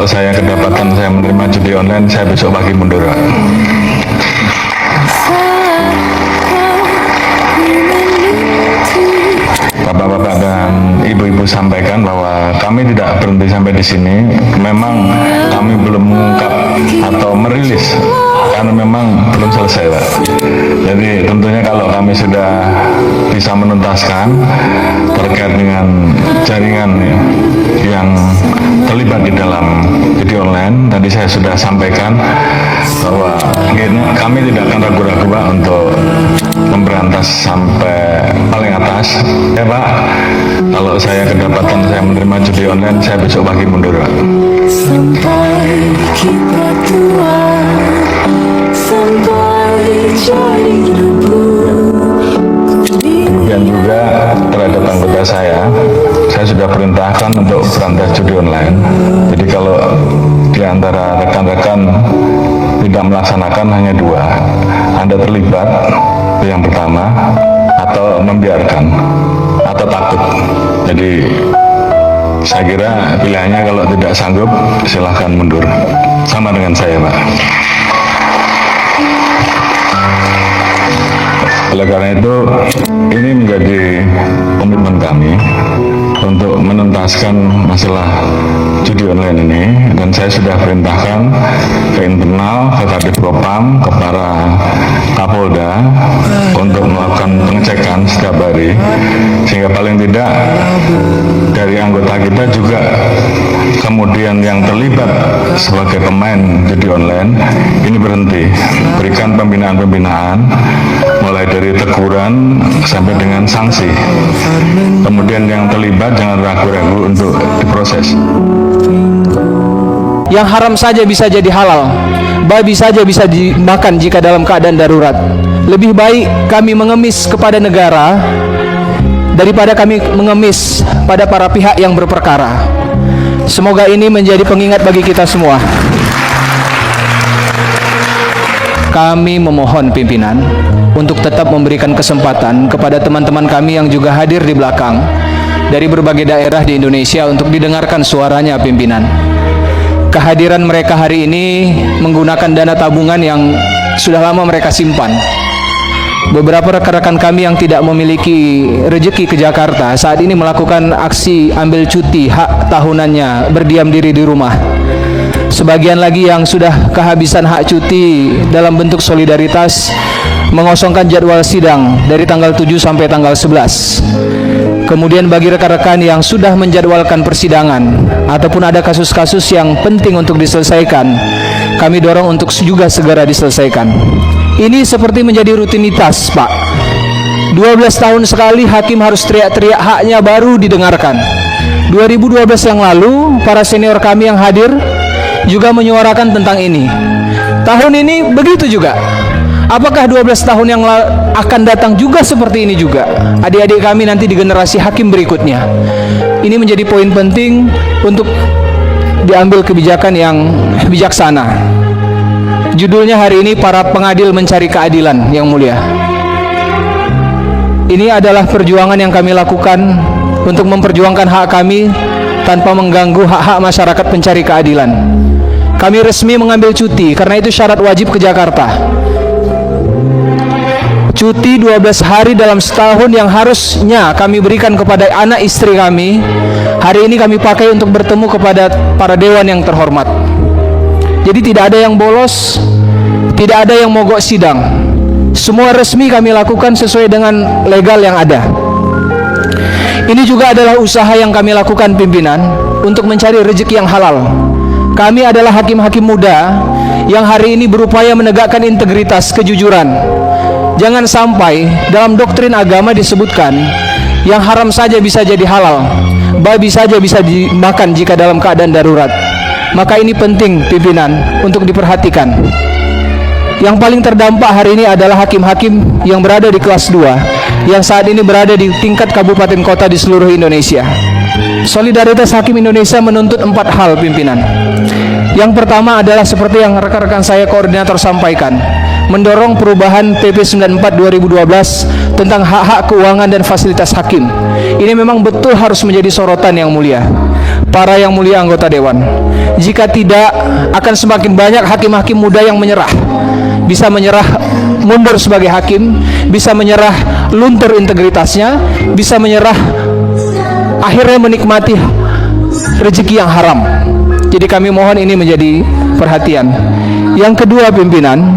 kalau saya kedapatan saya menerima judi online, saya besok pagi mundur, Pak. Bapak-bapak dan ibu-ibu sampaikan bahwa kami tidak berhenti sampai di sini. Memang kami belum mengungkap atau merilis karena memang belum selesai, Pak. Jadi tentunya kalau kami sudah bisa menuntaskan terkait dengan jaringan yang terlibat di dalam judi online, tadi saya sudah sampaikan bahwa kami tidak akan ragu-ragu, Pak, untuk memberantas sampai paling atas. Ya, Pak, kalau saya kedapatan saya menerima judi online, saya besok pagi mundur, Pak. Sampai kita tua, sampai kemudian juga terhadap anggota saya sudah perintahkan untuk berantas judi online. Jadi kalau di antara rekan-rekan tidak melaksanakan hanya dua, Anda terlibat, itu yang pertama, atau membiarkan, atau takut. Jadi saya kira pilihannya kalau tidak sanggup silahkan mundur, sama dengan saya, Pak. Oleh karena itu, ini menjadi komitmen kami untuk menuntaskan masalah judi online ini, dan saya sudah perintahkan ke internal, ke Kadif Propam, ke para Kapolda untuk melakukan pengecekan setiap hari, sehingga paling tidak dari anggota kita juga kemudian yang terlibat sebagai pemain judi online ini berhenti, berikan pembinaan-pembinaan mulai dari teguran sampai dengan sanksi. Kemudian yang terlibat jangan ragu-ragu untuk diproses. Yang haram saja bisa jadi halal, babi saja bisa dimakan jika dalam keadaan darurat. Lebih baik kami mengemis kepada negara daripada kami mengemis pada para pihak yang berperkara. Semoga ini menjadi pengingat bagi kita semua. Kami memohon pimpinan untuk tetap memberikan kesempatan kepada teman-teman kami yang juga hadir di belakang dari berbagai daerah di Indonesia untuk didengarkan suaranya pimpinan. Kehadiran mereka hari ini menggunakan dana tabungan yang sudah lama mereka simpan. Beberapa rekan-rekan kami yang tidak memiliki rezeki ke Jakarta saat ini melakukan aksi ambil cuti hak tahunannya, berdiam diri di rumah. Sebagian lagi yang sudah kehabisan hak cuti dalam bentuk solidaritas mengosongkan jadwal sidang dari tanggal 7 sampai tanggal 11. Kemudian bagi rekan-rekan yang sudah menjadwalkan persidangan ataupun ada kasus-kasus yang penting untuk diselesaikan, kami dorong untuk juga segera diselesaikan. Ini seperti menjadi rutinitas, Pak. 12 tahun sekali hakim harus teriak-teriak haknya baru didengarkan. 2012 yang lalu para senior kami yang hadir juga menyuarakan tentang ini. Tahun ini begitu juga. Apakah 12 tahun yang akan datang juga seperti ini juga? Adik-adik kami nanti di generasi hakim berikutnya. Ini menjadi poin penting untuk diambil kebijakan yang bijaksana. Judulnya hari ini para pengadil mencari keadilan yang mulia. Ini adalah perjuangan yang kami lakukan untuk memperjuangkan hak kami tanpa mengganggu hak-hak masyarakat pencari keadilan. Kami resmi mengambil cuti karena itu syarat wajib ke Jakarta. Cuti 12 hari dalam setahun yang harusnya kami berikan kepada anak istri kami, hari ini kami pakai untuk bertemu kepada para dewan yang terhormat. Jadi tidak ada yang bolos, tidak ada yang mogok sidang. Semua resmi kami lakukan sesuai dengan legal yang ada. Ini juga adalah usaha yang kami lakukan pimpinan untuk mencari rezeki yang halal. Kami adalah hakim-hakim muda yang hari ini berupaya menegakkan integritas, kejujuran. Jangan sampai dalam doktrin agama disebutkan yang haram saja bisa jadi halal, babi saja bisa dimakan jika dalam keadaan darurat. Maka ini penting pimpinan untuk diperhatikan. Yang paling terdampak hari ini adalah hakim-hakim yang berada di kelas 2 yang saat ini berada di tingkat kabupaten kota di seluruh Indonesia. Solidaritas Hakim Indonesia menuntut 4 hal pimpinan. Yang pertama adalah seperti yang rekan-rekan saya koordinator sampaikan, mendorong perubahan PP 94 2012 tentang hak-hak keuangan dan fasilitas hakim. Ini memang betul harus menjadi sorotan yang mulia. para yang mulia anggota dewan. Jika tidak, akan semakin banyak hakim-hakim muda yang menyerah. Bisa menyerah mundur sebagai hakim, bisa menyerah luntur integritasnya, bisa menyerah akhirnya menikmati rezeki yang haram. Jadi kami mohon ini menjadi perhatian. Yang kedua, pimpinan,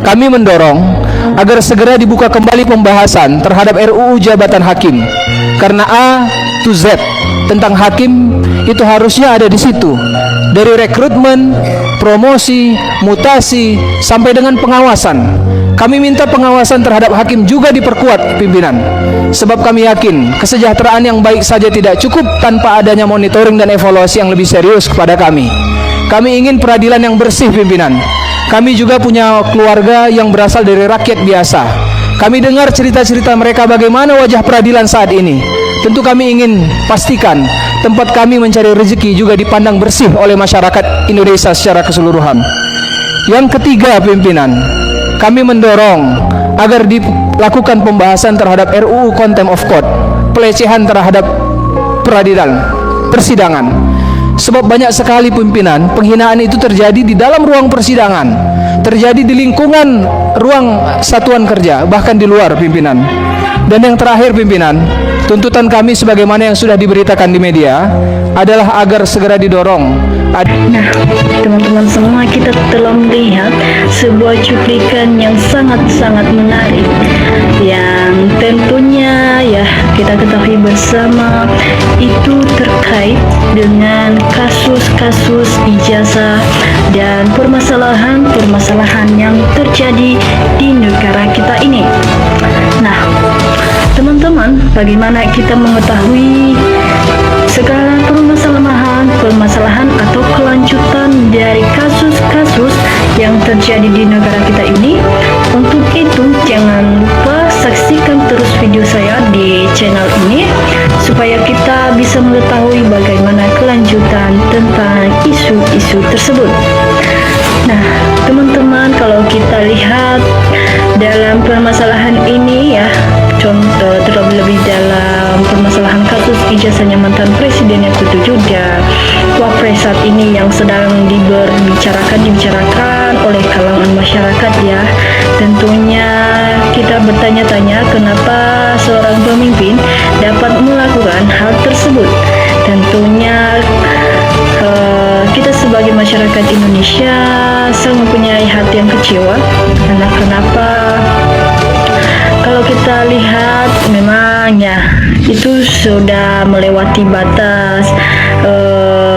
kami mendorong agar segera dibuka kembali pembahasan terhadap RUU jabatan hakim, karena A to Z tentang hakim itu harusnya ada di situ, dari rekrutmen, promosi, mutasi sampai dengan pengawasan. Kami minta pengawasan terhadap hakim juga diperkuat, pimpinan, sebab kami yakin kesejahteraan yang baik saja tidak cukup tanpa adanya monitoring dan evaluasi yang lebih serius kepada kami. Kami ingin peradilan yang bersih, pimpinan. Kami juga punya keluarga yang berasal dari rakyat biasa. Kami dengar cerita-cerita mereka bagaimana wajah peradilan saat ini. Tentu kami ingin pastikan tempat kami mencari rezeki juga dipandang bersih oleh masyarakat Indonesia secara keseluruhan. Yang ketiga, pimpinan, kami mendorong agar dilakukan pembahasan terhadap RUU Contempt of Court, pelecehan terhadap persidangan. Sebab banyak sekali, pimpinan, penghinaan itu terjadi di dalam ruang persidangan, terjadi di lingkungan ruang satuan kerja, bahkan di luar, pimpinan. Dan yang terakhir, pimpinan, tuntutan kami sebagaimana yang sudah diberitakan di media adalah agar segera didorong. Nah, teman-teman semua, kita telah melihat sebuah cuplikan yang sangat-sangat menarik, yang tentunya ya kita ketahui bersama itu terkait dengan kasus-kasus ijazah dan permasalahan-permasalahan yang terjadi di negara kita ini. Nah, teman-teman, bagaimana kita mengetahui segala permasalahan atau kelanjutan dari kasus-kasus yang terjadi di negara kita ini? Untuk itu, jangan lupa saksikan terus video saya di channel ini supaya kita bisa mengetahui bagaimana kelanjutan tentang isu-isu tersebut. Nah, teman-teman, kalau kita lihat dalam permasalahan ini ya, contoh terlebih dalam permasalahan kasus ijazahnya mantan presiden yang ke-7 dan wapres saat ini yang sedang dibicarakan oleh kalangan masyarakat ya. Tentunya kita bertanya-tanya kenapa seorang pemimpin dapat melakukan hal tersebut. Tentunya kita sebagai masyarakat Indonesia sangat mempunyai hati yang kecewa karena kenapa kalau kita lihat memangnya itu sudah melewati batas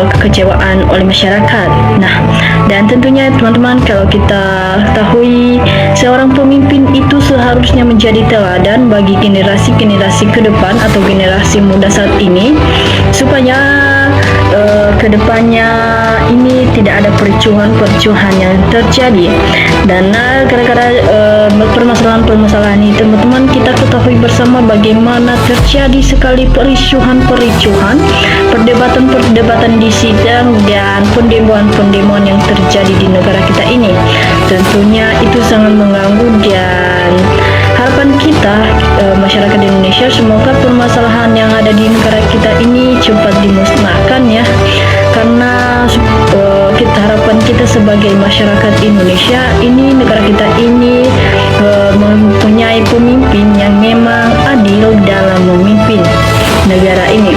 kekecewaan oleh masyarakat. Nah, dan tentunya teman-teman, kalau kita ketahui seorang pemimpin itu seharusnya menjadi teladan bagi generasi-generasi ke depan atau generasi muda saat ini, supaya kedepannya ini tidak ada pericuhan yang terjadi. Dan gara-gara permasalahan-permasalahan ini, teman-teman, kita ketahui bersama bagaimana terjadi sekali pericuhan, perdebatan di sidang dan pendemoan yang terjadi di negara kita ini. Tentunya itu sangat mengganggu, dan harapan kita masyarakat Indonesia, semoga permasalahan yang ada di negara kita ini cepat dimusnahkan ya, karena harapan kita sebagai masyarakat Indonesia ini, negara kita ini mempunyai pemimpin yang memang adil dalam memimpin negara ini.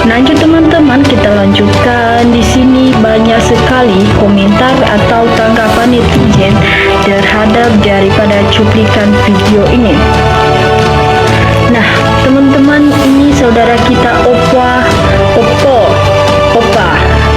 Lanjut teman-teman, kita lanjutkan. Di sini banyak sekali komentar atau tanggapan netizen terhadap daripada cuplikan video ini. Nah, teman-teman, ini saudara kita Opa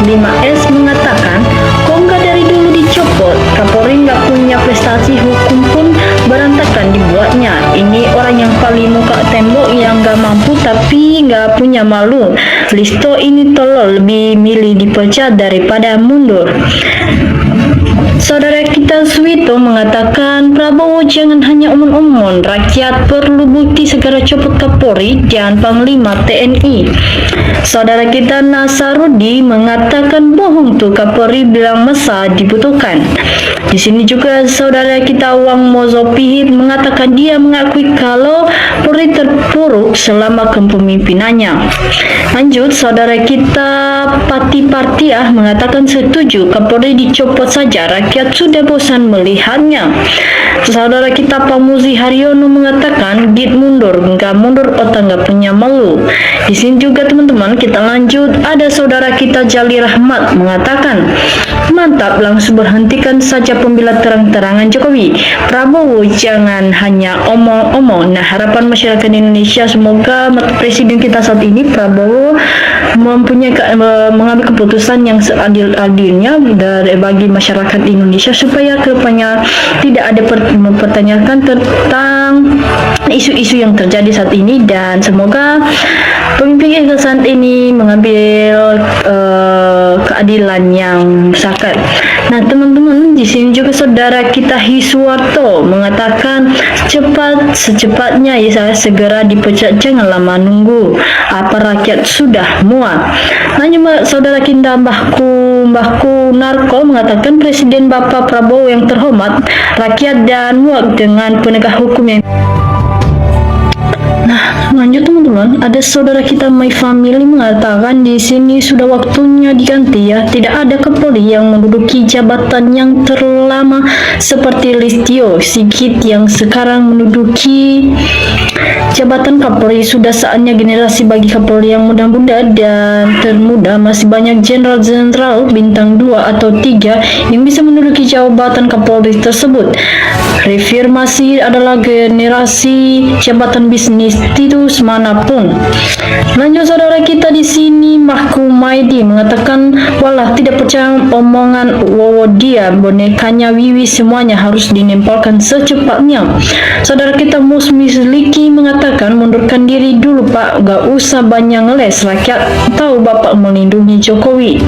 5S mengatakan, kok nggak dari dulu dicopot? Kapolri nggak punya prestasi, hukum pun berantakan dibuatnya. Ini orang yang paling muka tembok, yang nggak mampu tapi nggak punya malu. Listo ini tolol, lebih milih dipecat daripada mundur. Saudara kita Suwito mengatakan Prabowo jangan hanya omong-omong, rakyat perlu bukti, segera copot Kapolri dan Panglima TNI. Saudara kita Nasarudi mengatakan bohong tuh, Kapolri bilang masa dibutuhkan. Di sini juga saudara kita Wang Mozopihit mengatakan dia mengakui kalau Polri terpuruk selama kepemimpinannya. Lanjut, saudara kita Pati Partiah mengatakan setuju Kapolri dicopot saja, rakyat sudah bosan melihatnya. Saudara kita Pamuzi Haryono mengatakan git mundur, nggak mundur otak nggak punya malu. Di sini juga teman-teman kita lanjut, ada saudara kita Jali Rahmat mengatakan mantap, langsung berhentikan saja pembela terang-terangan Jokowi. Prabowo jangan hanya omong-omong. Nah, harapan masyarakat Indonesia semoga presiden kita saat ini Prabowo mengambil keputusan yang seadil-adilnya bagi masyarakat Indonesia supaya kedepannya tidak ada mempertanyakan tentang isu-isu yang terjadi saat ini, dan semoga pemimpin kita saat ini mengambil keadilan yang sakat. Nah, teman-teman, di sini juga saudara kita Hiswarto mengatakan secepatnya ya saya segera dipecat, jangan lama nunggu, apa rakyat sudah muak. Lanjut saudara kita Mbahku Narko mengatakan Presiden Bapak Prabowo yang terhormat, rakyat dan muak dengan penegak hukum yang. Nah, lanjut teman-teman, ada saudara kita My Family mengatakan di sini sudah waktunya diganti ya. Tidak ada Kapolri yang menduduki jabatan yang terlama seperti Listio Sigit yang sekarang menduduki jabatan Kapolri. Sudah saatnya generasi bagi Kapolri yang muda-muda dan termuda. Masih banyak jenderal-jenderal bintang 2 atau 3 yang bisa menduduki jabatan Kapolri tersebut. Reformasi adalah generasi jabatan bisnis titus manapun. Lanjut saudara kita di sini Mahkumaidi mengatakan walah tidak percaya omongan Wowodia, bonekanya Wiwi semuanya harus dinempelkan secepatnya. Saudara kita Musmisliki mengatakan mundurkan diri dulu Pak, gak usah banyak ngeles, rakyat tahu Bapak melindungi Jokowi.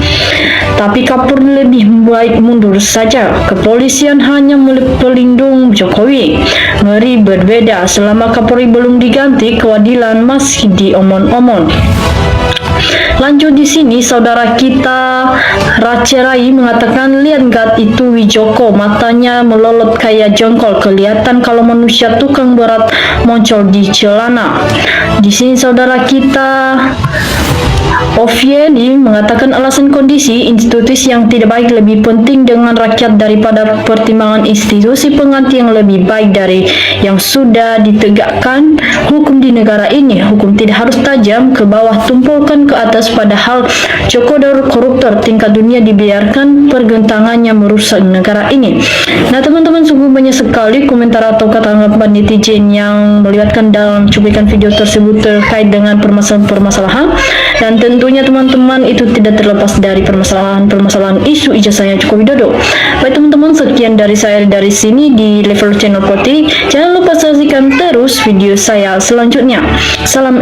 Tapi Kapolri lebih baik mundur saja, kepolisian hanya pelindung Jokowi. Ngeri berbeda, selama Kapolri belum diganti keadilan masih diomong-omong. Lanjut di sini saudara kita Racerai mengatakan lihat gak itu Wijoko, matanya melolot kayak jongkol, kelihatan kalau manusia tukang berat muncul di celana. Di sini saudara kita Oviedi mengatakan alasan kondisi institusi yang tidak baik lebih penting dengan rakyat daripada pertimbangan institusi pengganti yang lebih baik dari yang sudah ditegakkan hukum di negara ini. Hukum tidak harus tajam ke bawah, tumpulkan ke atas, padahal Jokowi koruptor tingkat dunia dibiarkan pergentangannya merusak negara ini. Nah teman-teman, sungguh banyak sekali komentar atau tanggapan netizen yang melibatkan dalam cuplikan video tersebut terkait dengan permasalahan, dan tentunya teman-teman itu tidak terlepas dari permasalahan isu ijazahnya Joko Widodo. Baik teman-teman, sekian dari saya dari sini di Level Channel Poti. Jangan lupa saksikan terus video saya selanjutnya. Salam